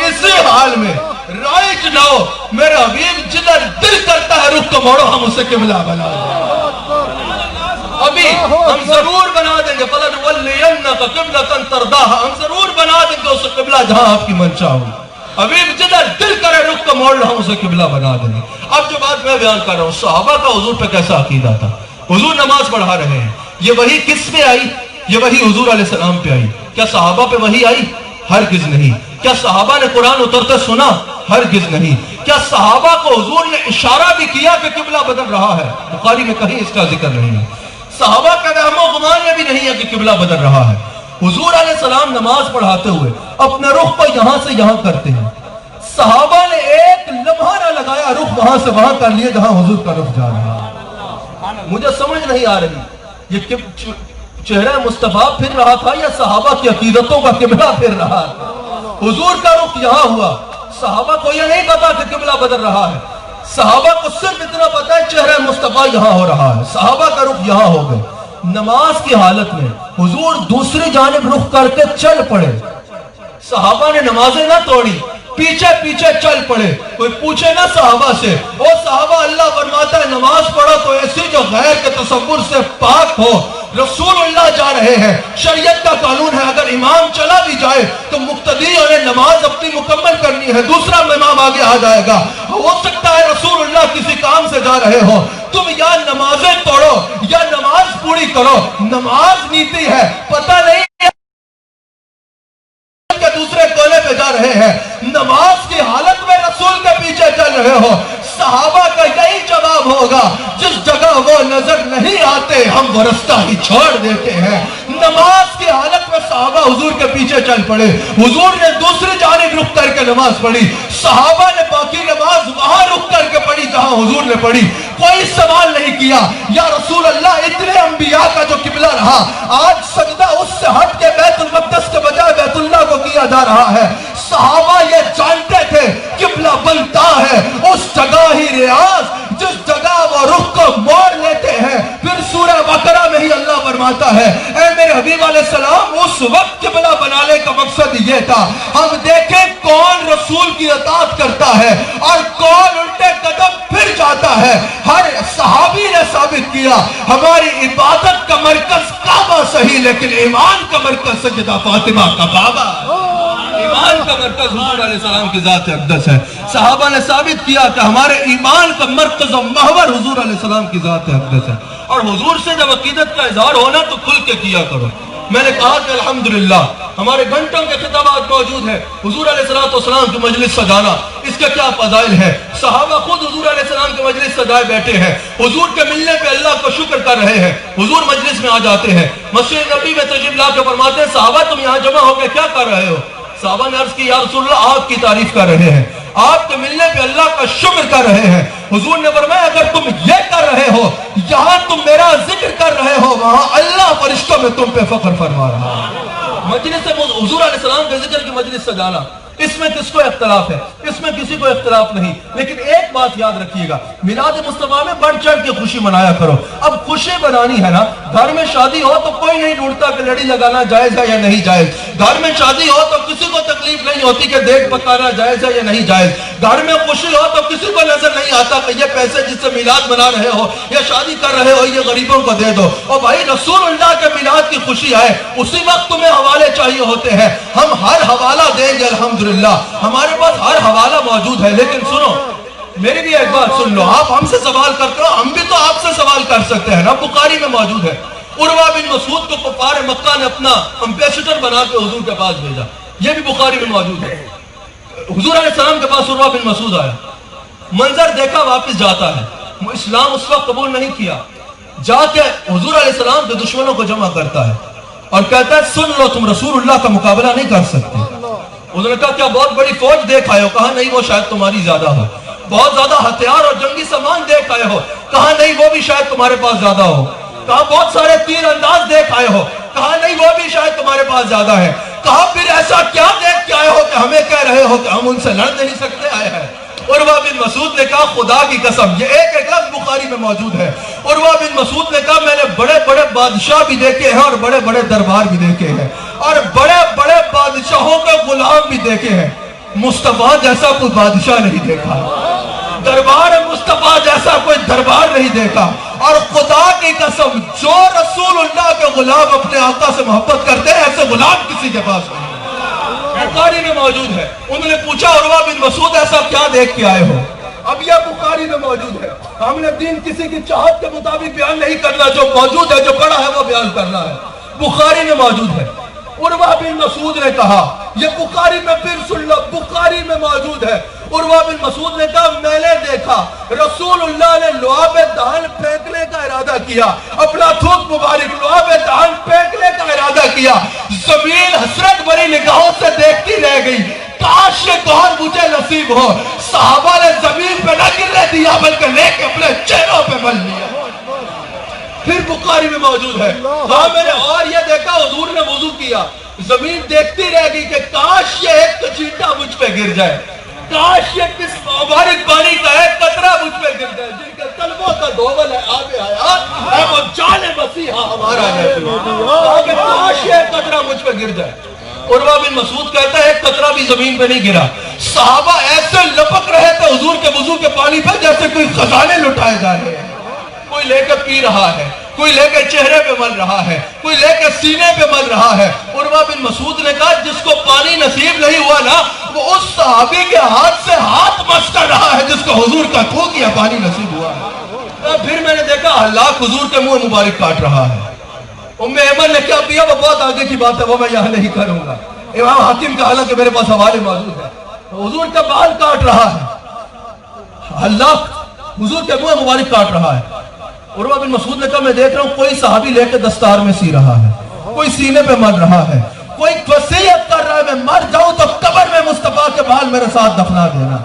اسی حال میں رائٹ ناؤ میرے حبیب جدھر دل کرتا ہے رخ کو موڑو, ہم اسے قبلہ بنا دیں. ابھی ہم ضرور بنا دیں گے. فَلَنُوَلِّيَنَّكَ قِبْلَةً تَرْضَاهَا. ہم ضرور بنا دیں گے اسے قبلہ جہاں آپ کی منشا ہو. حبیب جدھر دل کرے رخ کو موڑ رہا ہوں اسے قبلہ بنا دیں گے. اب جو بات میں بیان کر رہا ہوں, صحابہ کا حضور پہ کیسا عقیدہ تھا. حضور نماز پڑھا رہے ہیں, یہ وحی کس پہ آئی؟ یہ وحی حضور علیہ السلام پہ آئی. کیا صحابہ پہ وحی آئی؟ ہرگز نہیں. کیا صحابہ نے قرآن اترتے سنا؟ ہرگز نہیں. کیا صحابہ کو حضور نے اشارہ بھی کیا کہ قبلہ بدل رہا ہے؟ بخاری میں کہیں اس کا ذکر نہیں ہے. صحابہ کا وہم و گمان میں بھی نہیں ہے کہ قبلہ بدل رہا ہے. حضور علیہ السلام نماز پڑھاتے ہوئے اپنے رخ کو یہاں سے یہاں کرتے ہیں. صحابہ نے ایک لمحہ نہ لگایا, رخ وہاں سے وہاں کر لیے جہاں حضور کا رخ جا رہا ہے. مجھے سمجھ نہیں آ رہی یہ چہرہ مصطفیٰ پھر رہا تھا یا صحابہ کی عقیدتوں کا قبلہ پھر رہا ہے. حضور کا رخ یہاں ہوا, صحابہ کو یہ نہیں پتا کہ قبلہ بدل رہا ہے. صحابہ کو صرف اتنا پتا ہے چہرہ مصطفیٰ یہاں ہو رہا ہے. صحابہ کا رخ یہاں ہو گئے. نماز کی حالت میں حضور دوسری جانب رخ کر کے چل پڑے. صحابہ نے نمازیں نہ توڑی, پیچھے پیچھے چل پڑے. کوئی پوچھے نا صحابہ سے, او صحابہ اللہ فرماتا ہے نماز پڑھو تو ایسی جو غیر کے تصور سے پاک ہو. رسول اللہ جا رہے ہیں, شریعت کا قانون ہے اگر امام چلا بھی جائے تو مقتدی انہیں نماز اپنی مکمل کرنی ہے, دوسرا امام آگے آ جائے گا. ہو سکتا ہے رسول اللہ کسی کام سے جا رہے ہو, تم یا نمازیں توڑو یا نماز پوری کرو. نماز نیتی ہے, پتہ نہیں کہ دوسرے کونے پہ جا رہے ہیں. نماز کی حالت میں رسول کے پیچھے چل رہے ہو. صحابہ کا یہی جواب ہوگا, جس جگہ وہ نظر نہیں آتے ہم وہ رستہ ہی چھوڑ دیتے ہیں. نماز کی حالت میں صحابہ حضور کے پیچھے چل پڑے. حضور نے دوسری جانب رخ کر کے نماز پڑھی. صحابہ نے باقی نماز وہاں رخ کر کے پڑھی جہاں حضور نے پڑھی. کوئی سوال نہیں کیا یا رسول اللہ اتنے انبیاء کا جو قبلہ رہا, آج سجدہ اس سے ہٹ کے بیت المقدس کے بجائے بیت اللہ کو کیا جا رہا ہے. صحابہ یہ جانتے تھے قبلہ بنتا ہے اس جگہ ہی ریاض جس جگہ وہ رخ کو موڑ لیتے ہیں. پھر سورہ بقرہ میں ہے۔ اے میرے حبیب علیہ السلام، اس وقت قبلہ بنانے کا مقصد یہ تھا ہم دیکھیں کون رسول کی اطاعت کرتا ہے اور کون الٹے قدم پھر جاتا ہے۔ ہر صحابی نے ثابت کیا ہماری عبادت کا مرکز کعبہ صحیح، لیکن ایمان کا مرکز سیدہ فاطمہ کا کعبہ، ایمان کا مرکز حضور علیہ السلام کی ذات اقدس ہے۔ صحابہ نے ثابت کیا کہ ہمارے ایمان کا مرکز و محور حضور علیہ السلام کی ذات اقدس ہے، اور حضور سے جب عقیدت کا اظہار ہونا تو کھل کے کیا کرو۔ میں نے کہا کہ الحمدللہ ہمارے گھنٹوں کے خطابات موجود ہیں، حضور علیہ السلام کی مجلس سجانا اس کا کیا فضائل ہے۔ صحابہ خود حضور علیہ السلام کی مجلس سجائے بیٹھے ہیں، حضور کے ملنے پہ اللہ کو شکر کر رہے ہیں، حضور مجلس میں آ جاتے ہیں، مسجد نبی میں تشریف لا کے فرماتے ہیں صحابہ تم یہاں جمع ہو کے کیا کر رہے ہو؟ صحابہ نے عرض کی یا رسول اللہ آپ کی تعریف کر رہے ہیں، آپ کے ملنے پہ اللہ کا شکر کر رہے ہیں۔ حضور نے فرمایا اگر تم یہ کر رہے ہو، یہاں تم میرا ذکر کر رہے ہو، وہاں اللہ فرشتوں میں تم پہ فخر فرما رہا ہے۔ مجلس حضور علیہ السلام کے ذکر کی مجلس سجانا، اس میں کس کو اختلاف ہے؟ اس میں کسی کو اختلاف نہیں، لیکن ایک بات یاد رکھیے گا، میلاد مصطفیٰ میں بڑھ چڑھ کے خوشی منایا کرو۔ اب خوشی منانی ہے نا، گھر میں شادی ہو تو کوئی نہیں ڈھونڈتا کہ لڑی لگانا جائز ہے یا نہیں جائز، گھر میں شادی ہو تو کسی کو تکلیف نہیں ہوتی کہ دیکھ پکانا جائز ہے یا نہیں جائز، گھر میں خوشی ہو تو کسی کو نظر نہیں آتا کہ یہ پیسے جس سے میلاد منا رہے ہو یا شادی کر رہے ہو یہ غریبوں کو دے دو۔ اور بھائی رسول اللہ کے میلاد کی خوشی آئے اسی وقت تمہیں حوالے چاہیے ہوتے ہیں، ہم ہر حوالہ دیں گے الحمدللہ، ہمارے پاس ہر حوالہ موجود ہے۔ لیکن سنو میری بھی ایک بات سن لو، آپ ہم سے سوال کرتے ہو، ہم بھی تو آپ سے سوال کر سکتے ہیں نا، بخاری میں موجود ہے، عروہ بن مسعود کو کفار مکہ نے اپنا امبیسڈر بنا کے حضور کے پاس بھیجا، یہ بھی بخاری میں موجود ہے۔ حضور علیہ السلام کے پاس عروہ بن مسعود آیا، منظر دیکھا واپس جاتا ہے، اسلام اس وقت قبول نہیں کیا، جا کے حضور علیہ السلام کے دشمنوں کو جمع کرتا ہے اور کہتا ہے سن لو تم رسول اللہ کا مقابلہ نہیں کر سکتے۔ انہوں نے کہا کیا بہت بڑی فوج دیکھ آئے ہو؟ کہا نہیں وہ شاید تمہاری زیادہ ہو۔ بہت زیادہ ہتھیار اور جنگی سامان دیکھ آئے ہو؟ کہا نہیں وہ بھی شاید تمہارے پاس زیادہ ہو۔ کہا بہت سارے تیر انداز دیکھ آئے ہو؟ کہا نہیں وہ بھی شاید تمہارے پاس زیادہ ہے۔ کہا پھر ایسا کیا دیکھ کے آئے ہو کہ ہمیں کہہ رہے ہو کہ ہم ان سے لڑ نہیں سکتے؟ آئے ہیں عروہ بن مسعود نے کہا خدا کی قسم، یہ ایک ایک لفظ بخاری میں موجود ہے، عروہ بن مسعود نے کہا میں نے بڑے بڑے بادشاہ بھی دیکھے ہیں اور بڑے بڑے دربار بھی دیکھے ہیں اور بڑے بڑے بادشاہوں کے غلام بھی دیکھے ہیں، مصطفیٰ جیسا کوئی بادشاہ نہیں دیکھا، دربار مصطفیٰ جیسا کوئی دربار نہیں دیکھا، اور خدا کی قسم جو رسول اللہ کے غلام اپنے آقا سے محبت کرتے ہیں ایسے غلام کسی کے پاس نہیں۔ بخاری میں موجود ہے۔ انہوں نے پوچھا عروہ بن مسعود ایسا کیا دیکھ کے آئے ہو؟ اب یہ بخاری میں موجود ہے، ہم نے دین کسی کی چاہت کے مطابق بیان نہیں کرنا، جو موجود ہے جو پڑھا ہے وہ بیان کرنا ہے، بخاری میں موجود ہے۔ عروہ بن مسعود نے کہا، یہ بخاری میں پھر سن لو، بخاری میں موجود ہے، عروہ بن مسعود نے کہا میں نے دیکھا رسول اللہ نے لعاب دہن پھینکنے کا ارادہ کیا، اپنا تھوک مبارک لعاب دہن پھینکنے کا ارادہ کیا، زمین حسرت بھری نگاہوں سے دیکھتی رہ گئی، کاش یہ دور مجھے نصیب ہو۔ صحابہ نے زمین پہ نہ گرنے دیا بلکہ لے کے اپنے چہروں پہ مل لیا۔ پھر بخاری میں موجود ہے، ہاں میں نے اور یہ دیکھا حضور نے وضو کیا، زمین دیکھتی رہ گئی کہ کاش یہ ایک کچیٹا مجھ پہ گر جائے، کاش یہ کس مبارک پانی کا ایک قطرہ مجھ پہ گر جائے، جن کے طلبوں کا دوول ہے آب حیات ہے وہ جان مسیحا ہمارا ہے، کہ کاش یہ ایک قطرہ مجھ پہ گر جائے۔ عروہ بن مسعود کہتا ہے ایک قطرہ بھی زمین پہ نہیں گرا، صحابہ ایسے لپک رہے تھے حضور کے وضو کے پانی پہ جیسے کوئی خزانے لٹائے جا رہے ہیں، کوئی لے کے پی رہا ہے، کوئی لے کے چہرے پہ مل رہا ہے، کوئی لے کے سینے پہ مل رہا ہے۔ عروہ بن مسعود نے کہا جس کو پانی نصیب نہیں ہوا نا وہ اس صحابی کے ہاتھ سے ہاتھ مس کر رہا ہے جس کو حضور کا تھوک یا پانی نصیب ہوا ہے۔ پھر میں نے دیکھا ہلاک حضور کے منہ مبارک کاٹ رہا ہے، ام ایمن نے کیا کیا وہ بہت آگے کی بات ہے، وہ میں یہاں نہیں کروں گا، امام حاکم کا حالانکہ میرے پاس حوالے موجود ہے، حضور کا بال کاٹ رہا ہے، ہلاک حضور کے منہ مبارک کاٹ رہا ہے۔ عروہ بن مسعود نے کہا میں دیکھ رہا ہوں کوئی صحابی لے کے دستار میں سی رہا ہے، کوئی سینے پہ مل رہا ہے، کوئی وصیت کر رہا ہے میں مر جاؤں تو قبر میں مصطفیٰ کے بال میرے ساتھ دفنا دینا۔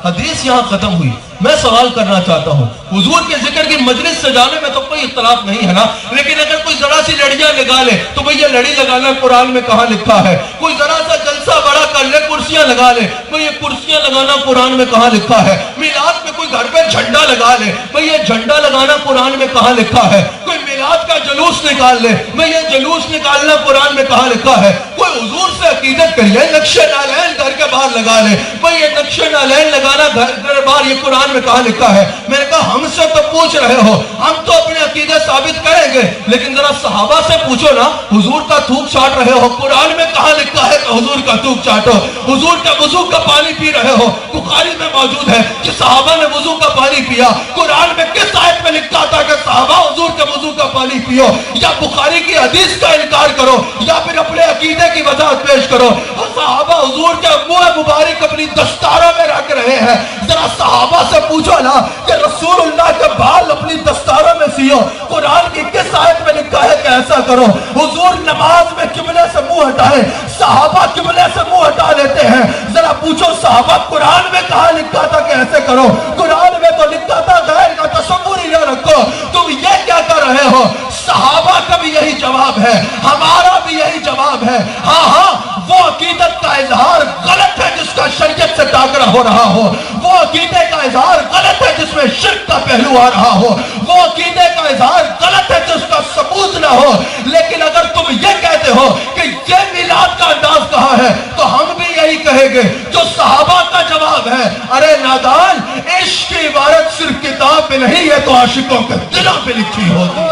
حدیث یہاں ختم ہوئی۔ میں سوال کرنا چاہتا ہوں حضور کے ذکر کی مجلس سجانے میں تو کوئی اختلاف نہیں ہے نا، لیکن اگر کوئی ذرا سی لڑیاں لگا لے تو بھئی یہ لڑی لگانا قرآن میں کہاں لکھا ہے؟ کوئی ذرا سا جلسہ بڑا کر لے کرسیاں لگا لے، بھئی یہ کرسیاں لگانا قرآن میں کہاں لکھا ہے؟ میلاد میں کوئی گھر پہ جھنڈا لگا لے، بھئی یہ جھنڈا لگانا قرآن میں کہاں لکھا ہے؟ کوئی میلاد میلاد کا جلوس نکال لے. میں یہ جلوس نکالنا قرآن میں کہاں لکھا ہے؟ کوئی حضور سے عقیدت کریے، نقش نالین گھر کے باہر لگا لے. میں یہ نقش نالین لگانا گھر کے باہر یہ قرآن میں کہاں لکھا ہے؟ میں نے کہا ہم سے تو پوچھ رہے ہو، ہم تو اپنے عقیدے ثابت کریں گے، لیکن ذرا صحابہ سے پوچھو نا. حضور کا تھوک چاٹ رہے ہو، قرآن میں کہاں لکھا ہے کہ حضور کا تھوک چاٹو؟ حضور کا وضو کا پانی پی رہے ہو، بخاری میں موجود ہے کہ صحابہ نے وضو کا پانی پیا. قرآن میں کس آیت میں لکھا تھا کہ صحابہ حضور کے وضو کا پانی پیو؟ یا بخاری کی حدیث کا انکار کرو یا پھر اپنے عقیدے کی وضاحت پیش کرو. اور صحابہ حضور کے منہ مبارک اپنی دستاروں میں رکھ رہے ہیں. ذرا صحابہ سے پوچھو نا کہ رسول اللہ کے بال اپنی دستاروں میں سیو. قرآن کی کس آیت میں لکھا ہے کہ ایسا کرو؟ حضور نماز میں قبلے سے منہ ہٹائے، صحابہ قبلے سے منہ ہٹا لیتے ہیں. ذرا پوچھو صحابہ قرآن میں کہاں لکھا تھا کہ ایسے کرو؟ قرآن میں تو لکھا تھا غیر کا تصور ہی نہ رکھو. تم یہ کیا کر رہے ہو؟ صحابہ کا بھی یہی جواب ہے، ہمارا بھی یہی جواب ہے. ہاں وہ عقیدت کا اظہار غلط ہے جس کا شریعت سے ٹاکرا ہو رہا ہو. وہ عقیدے کا اظہار غلط ہے جس میں شرک کا پہلو آ رہا ہو. وہ عقیدے کا اظہار غلط ہے جس کا ثبوت نہ ہو. لیکن اگر تم یہ کہتے ہو کہ یہ میلاد کا انداز کہاں ہے تو ہم بھی یہی کہیں گے جو صحابہ کا جواب ہے. ارے نادان، عشق کی عبارت صرف کتاب پہ نہیں، یہ تو عاشقوں کے دلوں پہ لکھی ہوتی ہے.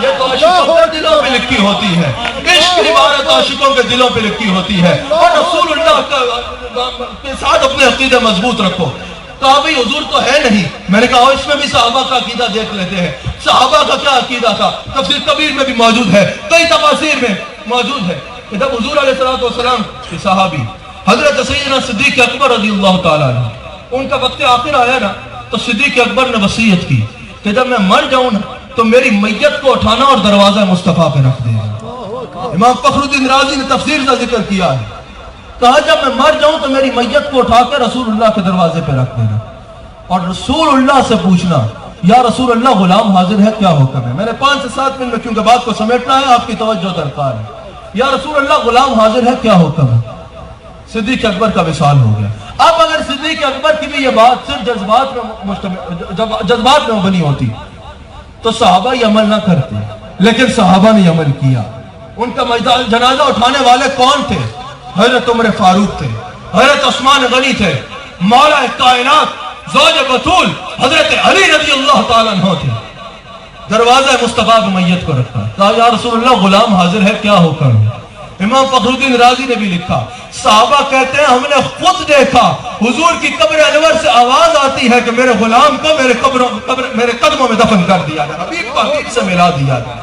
یہ تو عاشقوں کے دلوں پہ لکھی ہوتی ہے. عشق کی عبارت عاشقوں کے دلوں پہ لکھی ہوتی ہے. اور رسول اللہ کے ساتھ اپنے عقیدے مضبوط رکھو. کہا بھئی حضور تو ہے نہیں. میں نے کہا اس میں بھی صحابہ کا عقیدہ دیکھ لیتے ہیں. صحابہ کا کیا عقیدہ تھا؟ تفسیر کبیر میں بھی موجود ہے، کئی تفاسیر میں موجود ہے کہ جب حضور علیہ السلام کے صحابی حضرت سیدنا صدیق اکبر رضی اللہ تعالیٰ عنہ، ان کا وقت آخر آیا نا، تو صدیق اکبر نے وصیت کی کہ جب میں مر جاؤں نا تو میری میت کو اٹھانا اور دروازہ مصطفیٰ پہ رکھ دینا. امام فخر الدین رازی نے تفسیر کا ذکر کیا ہے، کہا جب میں مر جاؤں تو میری میت کو اٹھا کے رسول اللہ کے دروازے پہ رکھ دینا اور رسول اللہ سے پوچھنا یا رسول اللہ غلام حاضر ہے، کیا حکم ہے؟ میں نے 5 سے 7 منٹ میں کیونکہ بات کو سمیٹنا ہے، آپ کی توجہ درکار ہے. یا رسول اللہ غلام حاضر ہے، کیا حکم ہے؟ صدیق اکبر کا وصال ہو گیا. اب اگر صدیق اکبر کی بھی یہ بات صرف جذبات میں بنی ہوتی تو صحابہ یہ عمل نہ کرتے، لیکن صحابہ نے عمل کیا. ان کا جنازہ اٹھانے والے کون تھے؟ حضرت عمر فاروق تھے، حضرت عثمان غنی تھے، مولا کائنات زوج بطول حضرت علی رضی اللہ تعالیٰ عنہ تھے. دروازہ مصطفیٰ کی میت کو رکھا، کہا یا رسول اللہ غلام حاضر ہے، کیا حکم ہے؟ امام فخر الدین رازی نے بھی لکھا، صحابہ کہتے ہیں ہم نے خود دیکھا حضور کی قبر انور سے آواز آتی ہے کہ میرے غلام کو میرے قدموں میں دفن کر دیا جائے، حبیب کو حبیب سے ملا دیا جائے.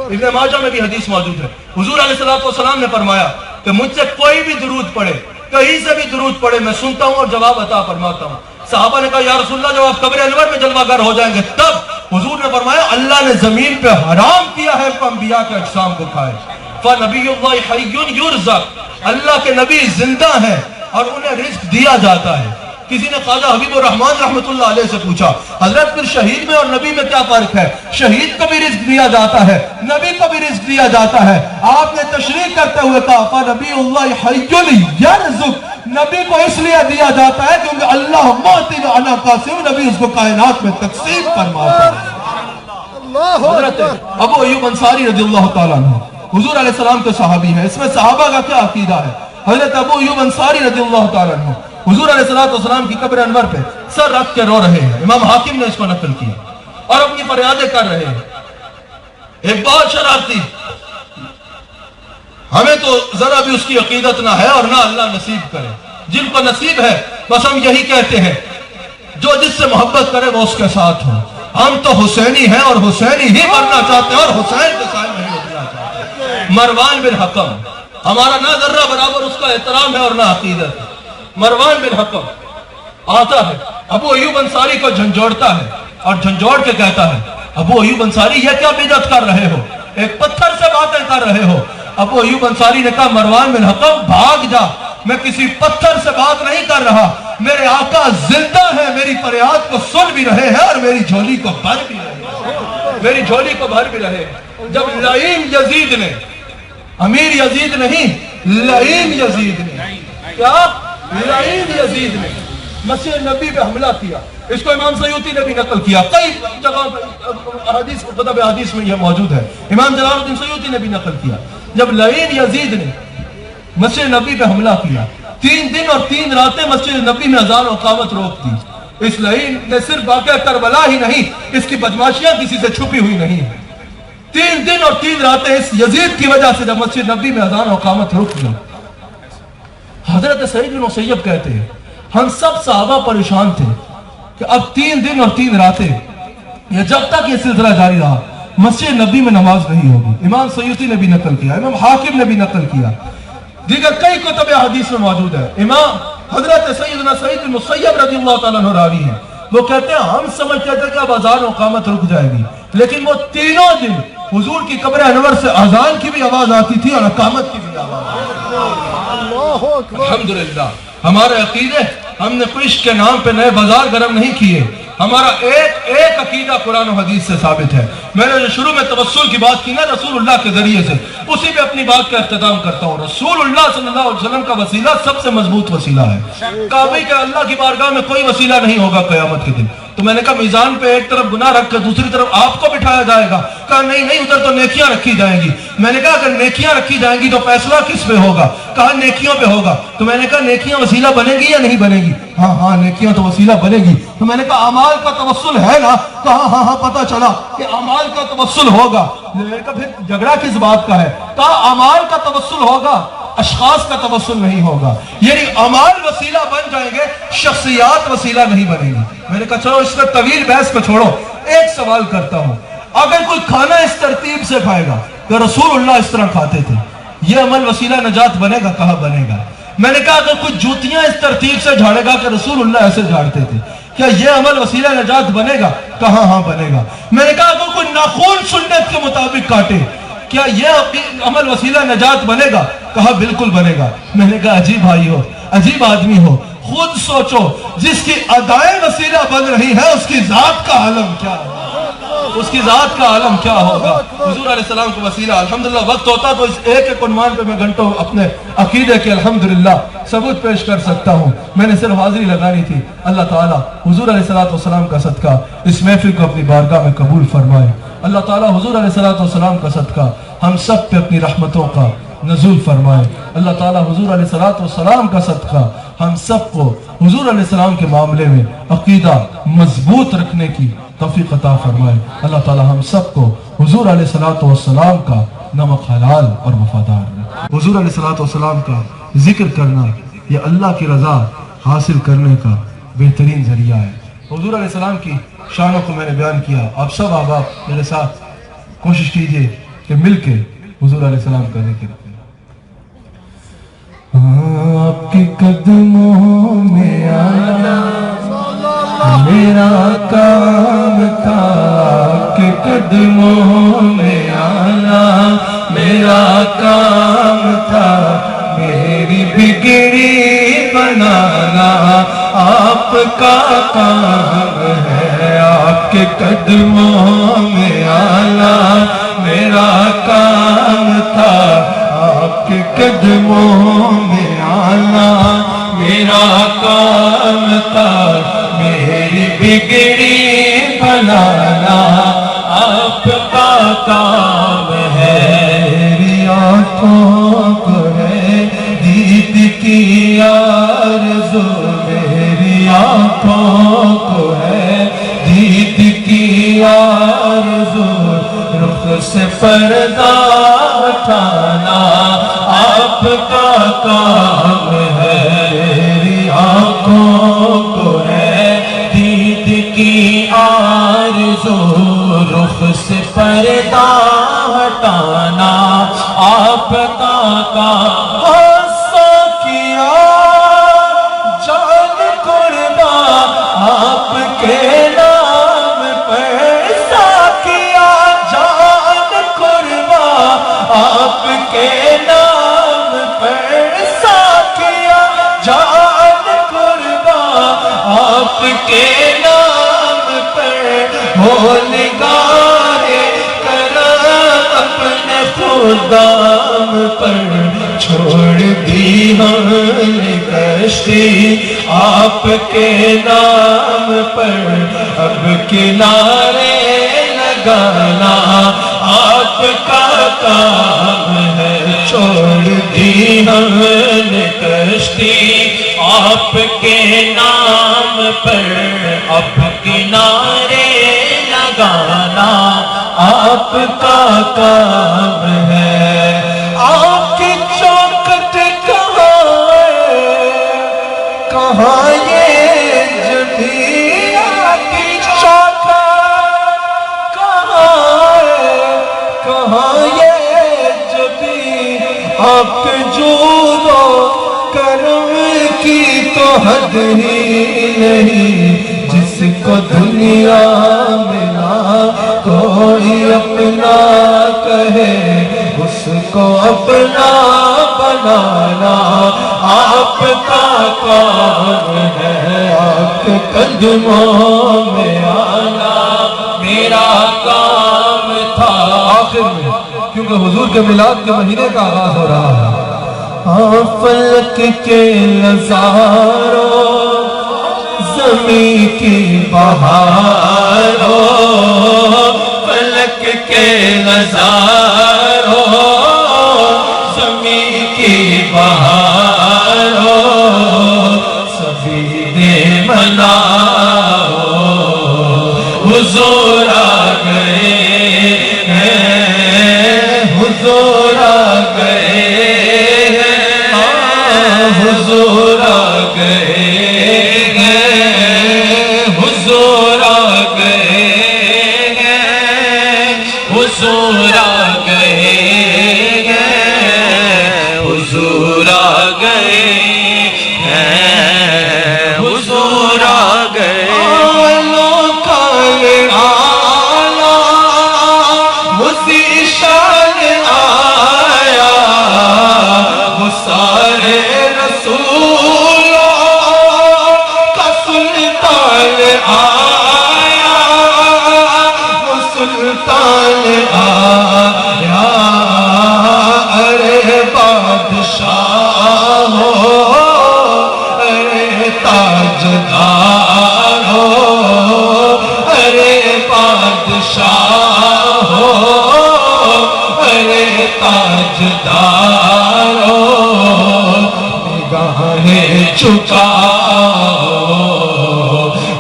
ابن ماجہ میں بھی حدیث موجود ہے، حضور علیہ السلام نے فرمایا کہ مجھ سے کوئی بھی درود پڑھے، کہیں سے بھی درود پڑھے، میں سنتا ہوں اور جواب عطا فرماتا ہوں. صحابہ نے کہا یا رسول اللہ جب آپ قبر انور میں جلوہ گر ہو جائیں گے تب؟ حضور نے فرمایا اللہ نے زمین پہ حرام کیا ہے کہ انبیاء کے اجسام کو کھائے. فَنَبِيُّ اللَّهِ حَيٌّ يُرْزَقُ، اللہ کے نبی زندہ ہیں اور انہیں رزق دیا جاتا ہے. کسی نے خواجہ حبیب الرحمن رحمۃ اللہ علیہ سے پوچھا حضرت پھر شہید میں اور نبی میں کیا فرق ہے؟ شہید کو بھی رزق دیا جاتا ہے، نبی کو بھی رزق دیا جاتا ہے. آپ نے تشریح کرتے ہوئے کہا فَنَبِيُّ اللَّهِ حَيٌّ يَرْزُقُ، نبی کو اس لیے دیا جاتا ہے کیونکہ اللہ مُعْطٍ وَأَنَا قَاسِمٌ، نبی اس کو کائنات میں تقسیم فرماتا ہے. حضرت ابو ایوب انصاری رضی اللہ تعالیٰ عنہ حضور علیہ السلام کے صحابی ہیں. اس میں صحابہ کا کیا عقیدہ ہے؟ حضرت ابو ایوب انصاری رضی اللہ تعالیٰ عنہ حضور علیہ السلام کی قبر انور پہ سر رکھ کے رو رہے ہیں. امام حاکم نے اس کو نقل کیا اور اپنی فریادیں کر رہے ہیں. ایک بہت شرارتی، ہمیں تو ذرا بھی اس کی عقیدت نہ ہے اور نہ اللہ نصیب کرے. جن کو نصیب ہے بس ہم یہی کہتے ہیں جو جس سے محبت کرے وہ اس کے ساتھ ہو. ہم تو حسینی ہیں اور حسینی ہی مرنا چاہتے ہیں اور حسین کے سائے میں ہی اٹھنا چاہتے ہیں. مروان بن حکم، ہمارا نہ ذرہ برابر اس کا احترام ہے اور نہ عقیدت ہے. مروان بن حکم آتا ہے ابو ایوب انصاری کو جھنجھوڑتا ہے اور جھنجھوڑ کے کہتا ہے ابو ایوب انصاری یہ کیا بدعت کر رہے ہو، ایک پتھر سے باتیں کر رہے ہو. ابو ایوب انصاری نے کہا مروان بن حکم بھاگ جا، میں کسی پتھر سے بات نہیں کر رہا، میرے آقا زندہ ہیں، میری فریاد کو سن بھی رہے ہیں اور میری جھولی کو بھر بھی رہے ہیں، میری جھولی کو بھر بھی رہے ہیں. جب لعین یزید نے، امیر یزید نہیں، لعین یزید نے، کیا لعین یزید نے مسجد نبی پہ حملہ کیا. اس کو امام سیوطی نے بھی نقل کیا, کئی جگہ حدیث کتب حدیث میں یہ موجود ہے. امام جلال الدین سیوطی نے بھی نقل کیا. جب لعین یزید نے مسجد نبی پہ حملہ کیا, 3 دن اور 3 راتیں مسجد نبی میں اذان و اقامت روک دی. اس لعین نے صرف واقعہ کربلا ہی نہیں, اس کی بدماشیاں کسی سے چھپی ہوئی نہیں ہیں. 3 دن اور 3 راتیں اس یزید کی وجہ سے جب مسجد نبی میں اذان و اقامت رک گئی. حضرت سعید بن مسیب کہتے ہیں ہم سب صحابہ پریشان تھے کہ اب 3 دن اور 3 راتیں یا جب تک یہ سلسلہ جاری رہا مسجد نبی میں نماز نہیں ہوگی. امام سیوطی نے بھی نقل کیا, امام حاکم نے بھی نقل کیا, دیگر کئی کتب حدیث میں موجود ہے. امام حضرت سیدنا سعید بن مسیب رضی اللہ تعالیٰ عنہ راوی ہیں, وہ کہتے ہیں ہم سمجھتے تھے کہ اب اذان و اقامت رک جائے گی, لیکن وہ تینوں دن حضور کی قبر انور سے اذان کی بھی آواز آتی تھی اور اقامت کی بھی آواز آتی تھی. الحمدللہ ہمارے عقیدے, ہم نے عشق کے نام پہ نئے بازار گرم نہیں کیے. ہمارا ایک عقیدہ قرآن و حدیث سے ثابت ہے. میں نے جو شروع میں توسل کی بات کی نا رسول اللہ کے ذریعے سے, اسی پہ اپنی بات کا اختتام کرتا ہوں. رسول اللہ صلی اللہ علیہ وسلم کا وسیلہ سب سے مضبوط وسیلہ ہے. کعبے کے اللہ کی بارگاہ میں کوئی وسیلہ نہیں ہوگا قیامت کے دن. تو میں نے کہا میزان پہ ایک طرف گناہ رکھ کر دوسری طرف آپ کو بٹھایا جائے گا. کہا نہیں ادھر تو نیکیاں رکھی جائیں گی. میں نے کہا اگر نیکیاں رکھی جائیں گی تو فیصلہ کس پہ ہوگا؟ کہا نیکیوں پہ ہوگا. تو میں نے کہا نیکیاں وسیلہ بنے گی یا نہیں بنے گی؟ ہاں نیکیاں تو وسیلہ بنے گی. تو میں نے کہا اعمال کا توسل ہے نا؟ کہا ہاں پتہ چلا کہ اعمال کا توسل ہوگا. میں نے کہا پھر جھگڑا کس بات کا ہے؟ کہا اعمال کا توسل ہوگا, اشخاص کا توسل نہیں ہوگا. یعنی اعمال وسیلہ بن جائیں گے, شخصیات وسیلہ نہیں بنے گی. میں نے کہا چلو اس کا طویل بحث کو چھوڑو, ایک سوال کرتا ہوں. اگر کوئی کھانا اس ترتیب سے کھائے گا کہ رسول اللہ اس طرح کھاتے تھے, یہ عمل وسیلہ نجات بنے گا؟ کہا بنے گا. میں نے کہا اگر کوئی جوتیاں اس ترتیب سے جھاڑے گا کہ رسول اللہ ایسے جھاڑتے تھے, کیا یہ عمل وسیلہ نجات بنے گا؟ کہا ہاں بنے گا. میں نے کہا اگر کوئی ناخن سنت کے مطابق کاٹے, کیا یہ عمل وسیلہ نجات بنے گا؟ کہا بالکل بنے گا. میں نے کہا عجیب بھائی ہو, عجیب آدمی ہو, خود سوچو جس کی ادائیں وسیلہ بن رہی ہے اس کی ذات کا عالم کیا ہوگا, اس کی ذات کا عالم کیا ہوگا. حضور علیہ السلام کو وسیلہ. الحمدللہ وقت ہوتا تو اس ایک عنوان پہ میں گھنٹوں اپنے عقیدے کے الحمدللہ ثبوت پیش کر سکتا ہوں. میں نے صرف حاضری لگانی تھی. اللہ تعالیٰ حضور علیہ السلام کا صدقہ اس محفل کو اپنی بارگاہ میں قبول فرمائے. اللہ تعالیٰ حضور علیہ السلام کا صدقہ ہم سب پہ اپنی رحمتوں کا نزول فرمائے. اللہ تعالیٰ حضور علیہ السلام کا صدقہ ہم سب کو حضور علیہ السلام کے معاملے میں عقیدہ مضبوط رکھنے کی توفیق عطا فرمائے. اللہ تعالیٰ ہم سب کو حضور علیہ السلام کا نمک حلال اور وفادار رکھے. حضور علیہ السلام کا ذکر کرنا یہ اللہ کی رضا حاصل کرنے کا بہترین ذریعہ ہے. حضور علیہ السلام کی شانوں کو میں نے بیان کیا. آپ سب احباب میرے ساتھ کوشش کیجئے کہ مل کے حضور علیہ السلام کا ذکر کریں. آپ کے قدموں میں آنا میرا کام تھا, آپ کے قدموں میں آنا میرا کام تھا, میری بگڑی بنانا آپ کا کام ہے. آپ کے قدموں میں آنا میرا کام تھا, آپ کے قدموں میں آنا میرا کام تھا, میری بگڑی بنانا آپ کا کام ہے. میری آنکھوں کو ہے دید کی آرزو, میری آنکھوں کو ہے دید کی آرزو, رخ سے پردہ ہٹانا آپ کا کام ہے. میری آنکھوں کو ہے دید کی آرزو, رخ سے پردہ ہٹانا آپ کا کام. کیا جان قربان آپ کے نام پیسہ کیا, جان قربان آپ کے نام پیسہ کیا, جان قربان آپ کے نام پر ہو نگاہ کرم اپنے خدام پر, چھوڑ دی ہم نے کشتی آپ کے نام پر اب کنارے لگانا آپ کا کام ہے، چھوڑ دی ہم نے کشتی آپ کے نام پر اب کنارے لگانا آپ کا کام ہے۔ آپ کی چوکھٹ کہاں یہ جبھی آپ کی چوکھٹ کہاں یہ جبھی آپ کے جود و کرم کی تو حد ہی نہیں، جس کو دنیا میں نہ کوئی اپنا کہے اس کو اپنا بنانا آپ کا کام ہے، آپ کے قدموں میں آنا میرا کام تھا۔ آخر میں کیونکہ حضور کے میلاد کے مہینے کا آغاز ہو رہا ہے، فلک کے نظاروں زمین کی بہاروں، فلک کے نظاروں زمین کی بہاروں، سبھی نے مناؤ حضور آ گئے ہیں، حضور آ گئے ہیں، حضور آ گئے ہیں، حضور آ گئے ہیں، حضور آ گئے ہیں، حضور آ گئے ہیں، حضور آ گئے۔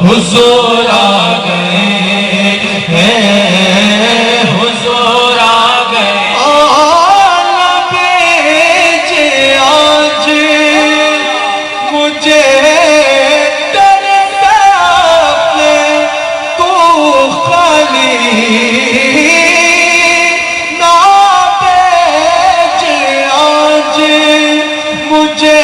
حضور آ گئے ہیں، حضور آ گئے۔ بھیجے آج مجھے در طرف تو خالی نہ بھیجے آج مجھے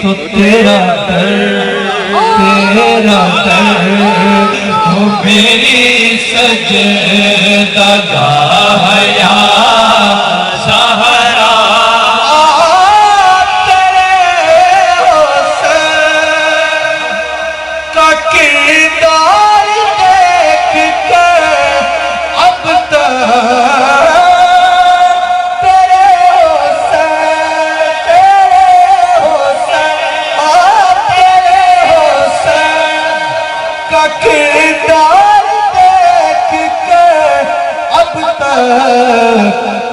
تو تیرا در ہو میری سجدہ گاہ یا زہرا تیرے حسین کا کردار دیکھ کر اب تک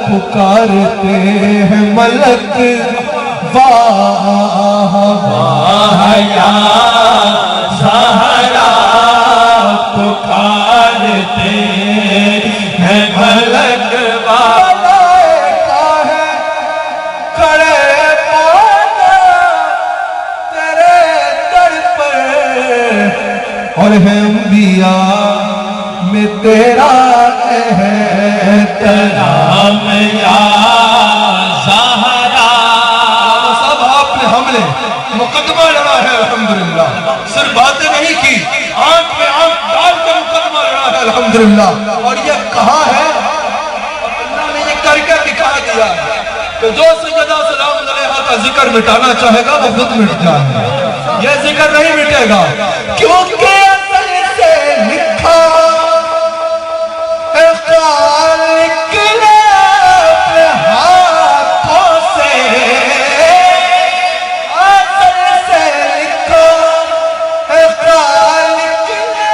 پکارتے ہیں ملک واہ واہ یا زہرا پکارتے ہیں ملک واہ کھڑے پانا تیرے در پر اور ہے انبیاء میں تیرا احترام یا زہرا صاحب آپ نے حملے مقدمہ لڑا ہے الحمدللہ صرف باتیں نہیں کی آنکھ میں آنکھ ڈال کر مقدمہ لڑا ہے الحمدللہ اور یہ کہا ہے اللہ نے یہ کر کے دکھا دیا کہ جو سیدہ سلام علیہا کا ذکر مٹانا چاہے گا وہ خود مٹ جائے گا یہ ذکر نہیں مٹے گا کیونکہ اصل سے لکھا خالق نے اپنے ہاتھوں سے اصل سے لکھا ہے خالق نے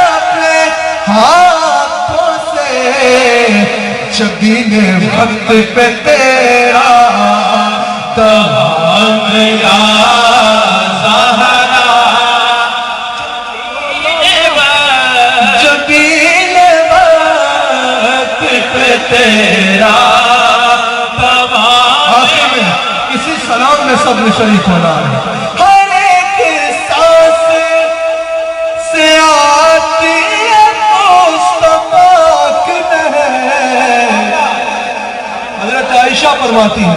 اپنے ہاتھوں سے جبین وقت پہ تیرا دام یا زہرا جبین تیرا آخر میں اسی سلام میں سب نے شریک ہونا ہے ہر ایک سانس سے آتی ہے مصطفیٰ کی مہر حضرت عائشہ فرماتی ہے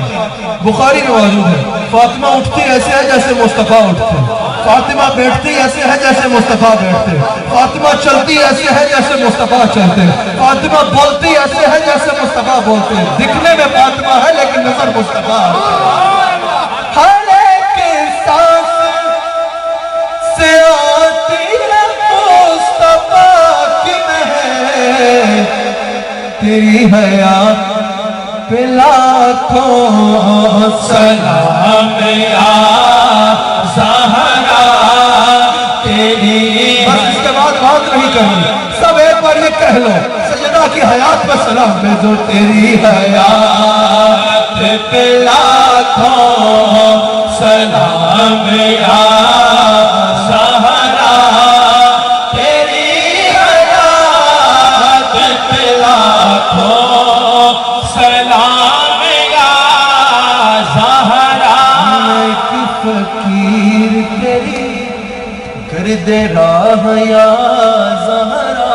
بخاری میں موجود ہے فاطمہ اٹھتی ایسے ہے جیسے مصطفیٰ اٹھتے فاطمہ بیٹھتی ایسے ہے جیسے مصطفیٰ بیٹھتے فاطمہ چلتی ایسے ہے جیسے مصطفیٰ چلتے فاطمہ بولتی ایسے ہے جیسے مصطفیٰ بولتے دکھنے میں فاطمہ ہے لیکن نظر مصطفیٰ ہر ایک سانس سے آتی ہے مصطفیٰ کی مہر تیری حیات پہ لاکھوں سلام یا زہرا تیری بس اس کے بعد بات نہیں کرنی سب ایک بار یہ کہہ لو سیدہ کی حیات پہ سلام میں جو تیری حیات پہ لاکھوں سلام یا زہرا تیری حیات پہ لاکھوں سلام یا زہرا ایک فقیر تیری گرد راہ یا زہرا